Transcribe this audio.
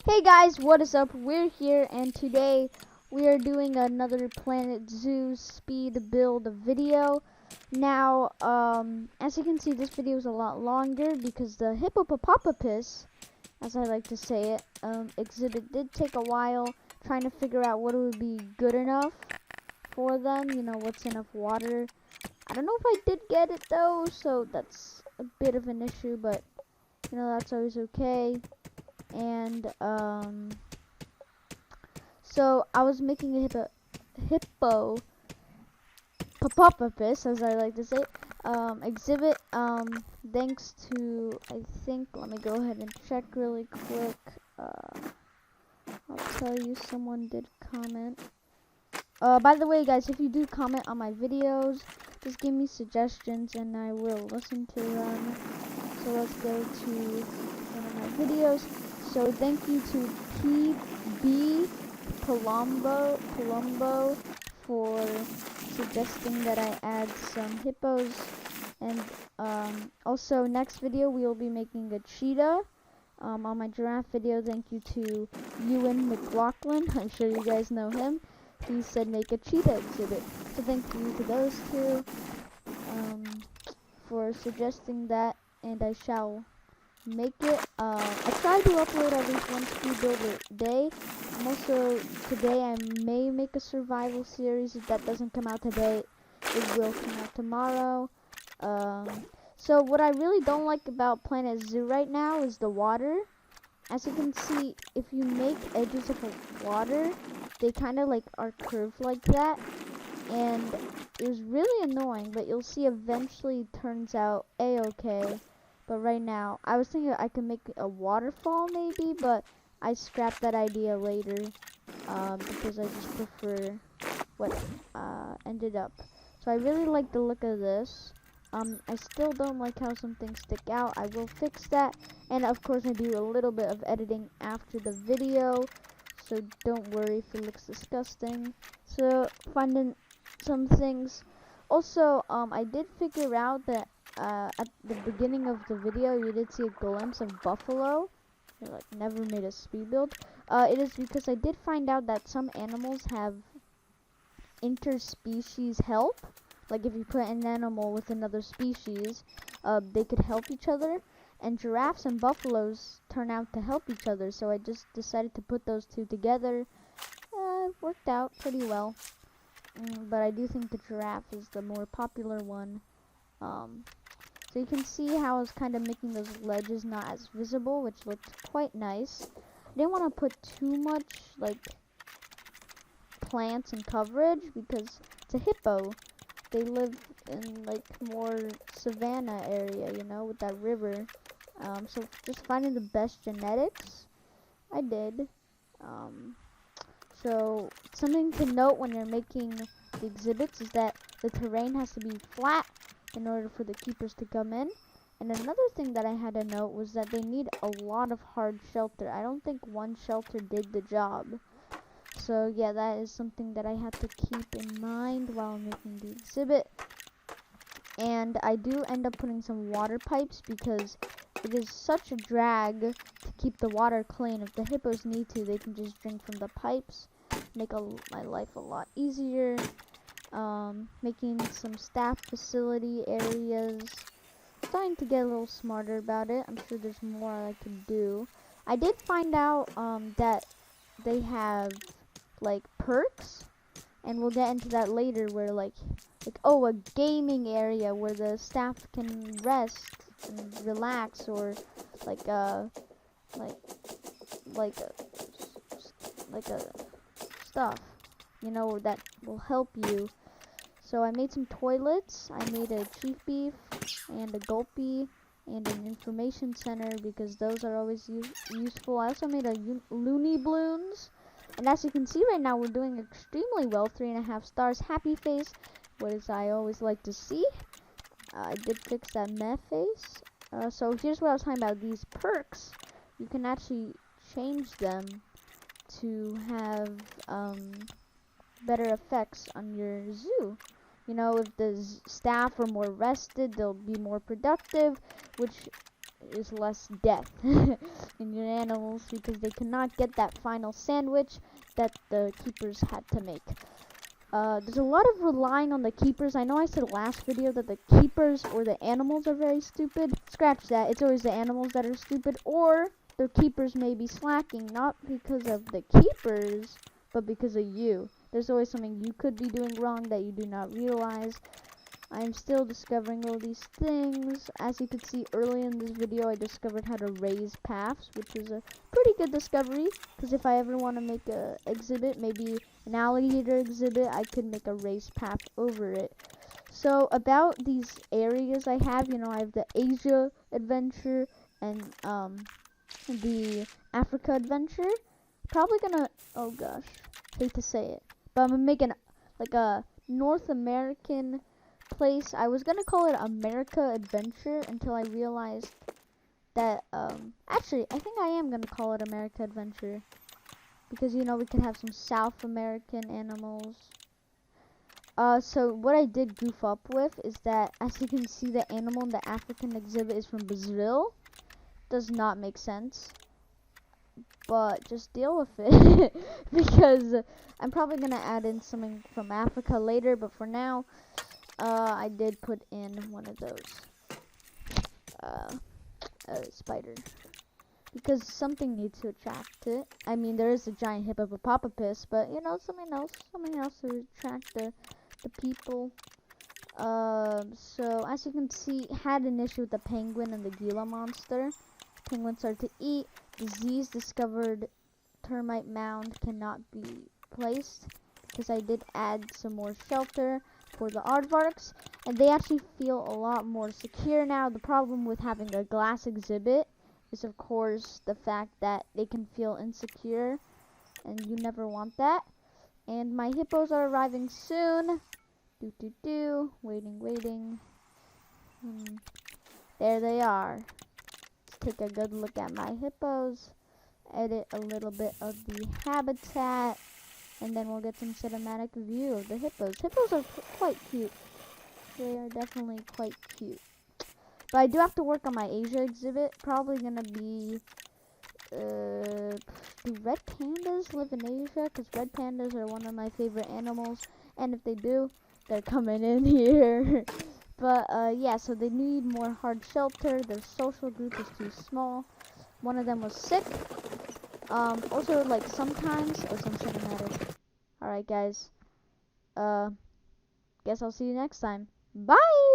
Hey guys, what is up? We're here and today we are doing another Planet Zoo speed build video. Now, as you can see, this video is a lot longer because the Hippopotamus, as I like to say it, exhibit did take a while trying to figure out what would be good enough for them, you know, what's enough water. I don't know if I did get it though, so that's a bit of an issue, but you know, that's always okay. And so I was making a hippopotamus, as I like to say, exhibit. Thanks to, I think, let me go ahead and check really quick. I'll tell you, someone did comment. By the way, guys, if you do comment on my videos, just give me suggestions and I will listen to them. So let's go to one of my videos. So thank you to Palumbo for suggesting that I add some hippos. And also next video we will be making a cheetah. On my giraffe video, thank you to Ewan McLachlan. I'm sure you guys know him. He said make a cheetah exhibit. So thank you to those two for suggesting that, and I shall make it. I try to upload at least one speed build a day. I'm also, today I may make a survival series. If that doesn't come out today, it will come out tomorrow. So what I really don't like about Planet Zoo right now is the water. As you can see, if you make edges of water, they kind of like are curved like that, and it was really annoying, but you'll see eventually it turns out a-okay. But right now, I was thinking I could make a waterfall maybe, but I scrapped that idea later because I just prefer what ended up. So I really like the look of this. I still don't like how some things stick out. I will fix that, and of course I do a little bit of editing after the video, so don't worry if it looks disgusting. So finding some things. Also, I did figure out that at the beginning of the video, you did see a glimpse of buffalo. I like never made a speed build. It is because I did find out that some animals have interspecies help. Like if you put an animal with another species, they could help each other. And giraffes and buffaloes turn out to help each other. So I just decided to put those two together. It worked out pretty well. But I do think the giraffe is the more popular one. So you can see how I was kind of making those ledges not as visible, which looked quite nice. I didn't want to put too much like plants and coverage because it's a hippo. They live in like more savanna area, you know, with that river. So just finding the best genetics, I did. So something to note when you're making the exhibits is that the terrain has to be flat in order for the keepers to come in. And another thing that I had to note was that they need a lot of hard shelter. I don't think one shelter did the job. So yeah, that is something that I had to keep in mind while making the exhibit. And I do end up putting some water pipes because it is such a drag to keep the water clean. If the hippos need to, they can just drink from the pipes. Make my life a lot easier. Making some staff facility areas. Starting to get a little smarter about it. I'm sure there's more I can do. I did find out that they have like perks, and we'll get into that later, where like oh, a gaming area where the staff can rest and relax, or like stuff, you know, that will help you. So I made some toilets. I made a chief beef and a gulpy and an information center because those are always useful. I also made a loony balloons. And as you can see right now, we're doing extremely well. 3.5 stars. Happy face, what is I always like to see. I did fix that meh face. So here's what I was talking about. These perks, you can actually change them to have better effects on your zoo. You know, if the staff are more rested, they'll be more productive, which is less death in your animals because they cannot get that final sandwich that the keepers had to make. There's a lot of relying on the keepers. I know I said last video that the keepers or the animals are very stupid. Scratch that. It's always the animals that are stupid, or the keepers may be slacking, not because of the keepers, but because of you. There's always something you could be doing wrong that you do not realize. I am still discovering all these things. As you could see early in this video, I discovered how to raise paths, which is a pretty good discovery, because if I ever want to make a exhibit, maybe an alligator exhibit, I could make a raised path over it. So about these areas I have, you know, I have the Asia adventure and the Africa adventure. Probably gonna, oh gosh, hate to say it, but I'm gonna make like a North American place. I was gonna call it America Adventure until I realized that actually I think I am gonna call it America Adventure, because you know we could have some South American animals. So what I did goof up with is that, as you can see, the animal in the African exhibit is from Brazil. Does not make sense, but just deal with it because I'm probably gonna add in something from Africa later, but for now I did put in one of those spider, because something needs to attract it. I mean, there is a giant hippopotamus, but you know, something else to attract the people. So as you can see, had an issue with the penguin and the Gila monster. Penguins started to eat. Disease discovered. Termite mound cannot be placed, because I did add some more shelter for the aardvarks, and they actually feel a lot more secure now. The problem with having a glass exhibit is, of course, the fact that they can feel insecure, and you never want that. And my hippos are arriving soon. Waiting. There they are. Let's take a good look at my hippos. Edit a little bit of the habitat, and then we'll get some cinematic view of the hippos. Hippos are quite cute. They are definitely quite cute. But I do have to work on my Asia exhibit. Probably gonna be, do red pandas live in Asia? Because red pandas are one of my favorite animals, and if they do, they're coming in here. But yeah, so they need more hard shelter. Their social group is too small. One of them was sick. Also, like, sometimes, some cinematic. Alright, guys. Guess I'll see you next time. Bye!